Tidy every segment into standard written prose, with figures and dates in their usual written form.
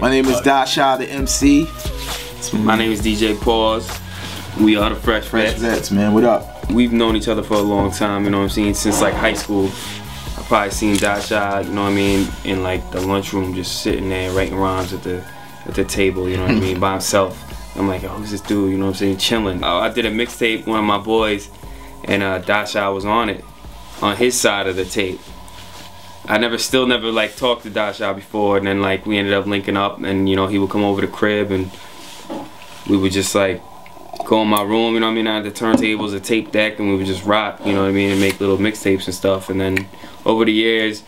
My name is Dashah the MC. My name is DJ Pause. We are the Fresh Vetz, man. What up? We've known each other for a long time, you know what I'm saying, since like high school. I probably seen Dashah, you know what I mean, in like the lunchroom, just sitting there writing rhymes at the table, you know what I mean, by himself. I'm like, oh, who's this dude, you know what I'm saying, chilling. I did a mixtape, one of my boys, and Dashah was on it, on his side of the tape. I still never like talked to Dashah before, and then like we ended up linking up, and you know, he would come over to the crib and we would just like go in my room, you know what I mean, I had the turntables, a tape deck, and we would just rock, you know what I mean, and make little mixtapes and stuff. And then over the years,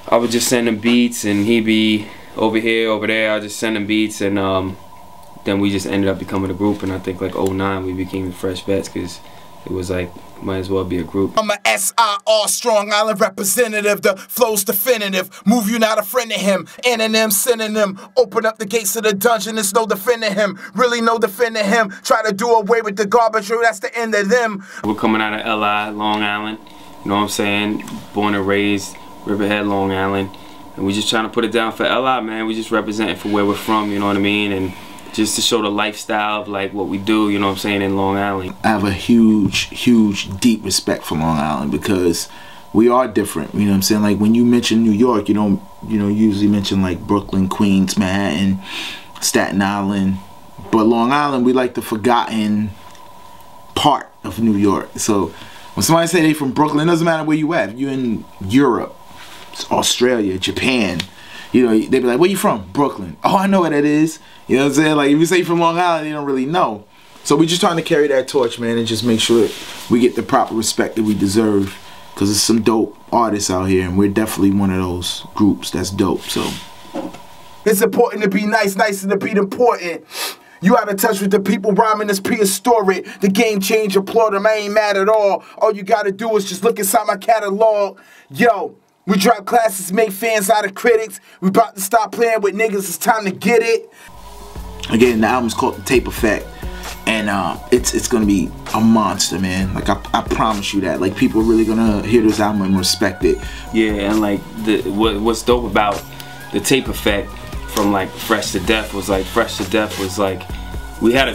I would just send him beats, and he'd be over here, over there, I just send him beats, and then we just ended up becoming a group. And I think like 09 we became the Fresh Vetz, because it was like, might as well be a group. I'm a SIR, Strong Island representative, the flow's definitive. Move, you not a friend of him, anonym synonym. Open up the gates of the dungeon, there's no defending him. Really no defending him. Try to do away with the garbage, that's the end of them. We're coming out of LI, Long Island, you know what I'm saying? Born and raised, Riverhead, Long Island. And we just trying to put it down for LI, man. We just representing for where we're from, you know what I mean? And just to show the lifestyle of like what we do, you know what I'm saying, in Long Island. I have a huge, deep respect for Long Island because we are different, you know what I'm saying? Like when you mention New York, you don't, usually mention like Brooklyn, Queens, Manhattan, Staten Island. But Long Island, we like the forgotten part of New York. So when somebody say they from Brooklyn, it doesn't matter where you at. If you're in Europe, Australia, Japan, you know, they be like, where you from? Brooklyn. Oh, I know what that is. You know what I'm saying? Like, if you say from Long Island, they don't really know. So we're just trying to carry that torch, man, and just make sure we get the proper respect that we deserve. Because there's some dope artists out here, and we're definitely one of those groups that's dope, so. It's important to be nice and to be important. You out of touch with the people, rhyming is prehistoric. The game changer, applaud them, I ain't mad at all. All you gotta do is just look inside my catalog. Yo. We drop classes, make fans out of critics. We about to stop playing with niggas, it's time to get it. Again, the album's called The Tape Effect, and it's gonna be a monster, man. Like I promise you that. Like people are really gonna hear this album and respect it. Yeah, and like what's dope about The Tape Effect from like Fresh to Death was like we have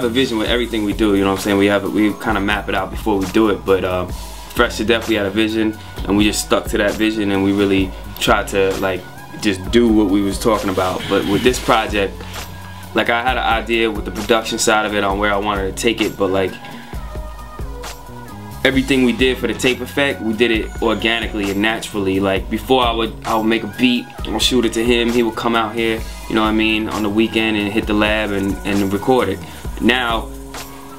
a vision with everything we do. You know what I'm saying? We kind of map it out before we do it, but. Fresh to Death, we had a vision, and we just stuck to that vision, and we really tried to like just do what we was talking about. But with this project, like I had an idea with the production side of it on where I wanted to take it, but like everything we did for The Tape Effect, we did it organically and naturally. Like before I would make a beat, I'll shoot it to him, he would come out here, you know what I mean, on the weekend and hit the lab and record it. Now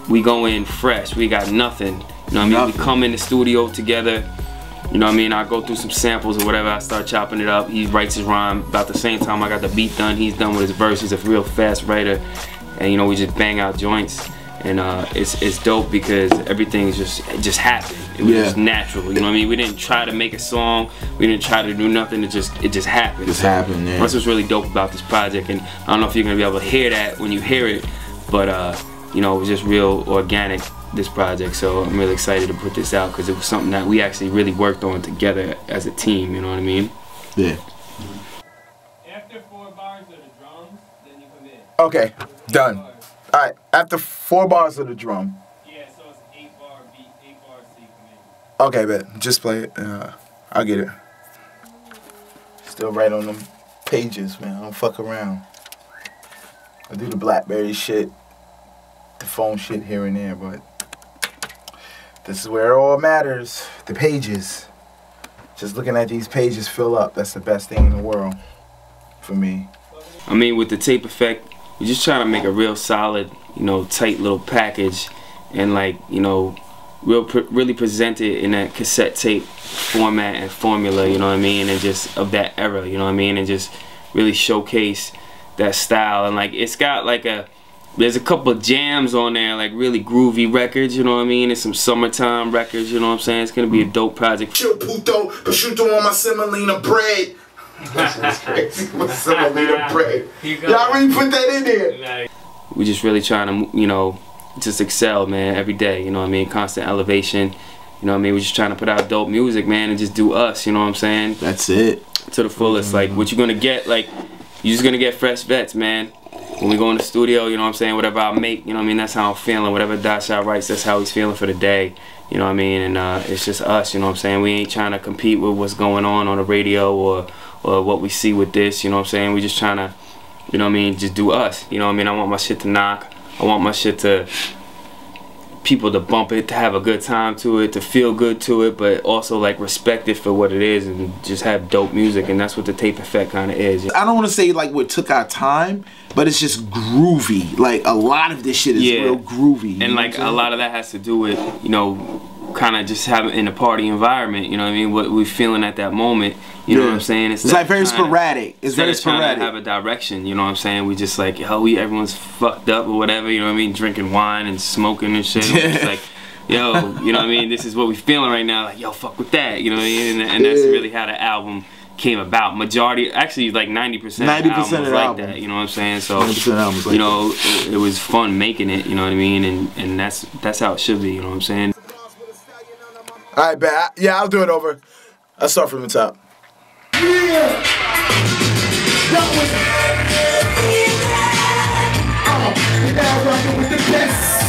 we go in fresh, we got nothing. You know what I mean? We come in the studio together, you know what I mean? I go through some samples or whatever, I start chopping it up, he writes his rhyme. About the same time I got the beat done, he's done with his verse, he's a real fast writer. And you know, we just bang out joints. And it's dope because everything just happened. It was just natural, you know what I mean? We didn't try to make a song, we didn't try to do nothing, it just happened. It just happened, yeah. That's what's really dope about this project, and I don't know if you're gonna be able to hear that when you hear it, but you know, it was just real organic, this project, so I'm really excited to put this out because it was something that we actually really worked on together as a team, you know what I mean? Yeah. After 4 bars of the drums, then you come in. Okay, done. Alright, after 4 bars of the drum. Yeah, so it's 8 bar beat, 8 bars so you come in. Okay, bet. Just play it. I'll get it. Still right on them pages, man. I don't fuck around. I do the BlackBerry shit, the phone shit here and there, but this is where it all matters. The pages. Just looking at these pages fill up. That's the best thing in the world for me. I mean, with The Tape Effect, we're just trying to make a real solid, you know, tight little package, and like, you know, really present it in that cassette tape format and formula, you know what I mean, and just of that era, you know what I mean, and just really showcase that style. And like it's got like there's a couple of jams on there, like really groovy records, you know what I mean, and some summertime records, you know what I'm saying. It's gonna be a dope project. Chill puto, prosciutto on my semolina bread. That's crazy. My semolina bread. Y'all really put that in there. We just really trying to, you know, just excel, man, every day, you know what I mean, constant elevation, you know what I mean. We're just trying to put out dope music, man, and just do us, you know what I'm saying. That's it. To the fullest. Like what you're gonna get, like you're just gonna get fresh Vetz, man. When we go in the studio, you know what I'm saying, whatever I make, you know what I mean, that's how I'm feeling. Whatever Dashah writes, that's how he's feeling for the day, you know what I mean, and it's just us, you know what I'm saying. We ain't trying to compete with what's going on the radio or what we see with this, you know what I'm saying. We just trying to, you know what I mean, just do us, you know what I mean. I want my shit to knock. I want my shit to, people to bump it, to have a good time to it, to feel good to it, but also like respect it for what it is and just have dope music, and that's what the tape effect kind of is. I don't want to say like what took our time, but it's just groovy. Like a lot of this shit is real groovy. And like a lot of that has to do with, you know, kind of just having in a party environment, you know what I mean, what we're feeling at that moment, you know what I'm saying. It's like very sporadic. It's very sporadic. To have a direction, you know what I'm saying. We just like, yo, everyone's fucked up or whatever, you know what I mean, drinking wine and smoking and shit. It's like, yo, you know what I mean, this is what we feeling right now. Like, yo, fuck with that, you know what I mean. And that's really how the album came about. Majority, actually, like 90% of the albums like that, you know what I'm saying. So, you know, it was fun making it, you know what I mean, and that's how it should be, you know what I'm saying. Alright, bet. Yeah, I'll do it over. I'll start from the top. Yeah. That was now rocking with the best.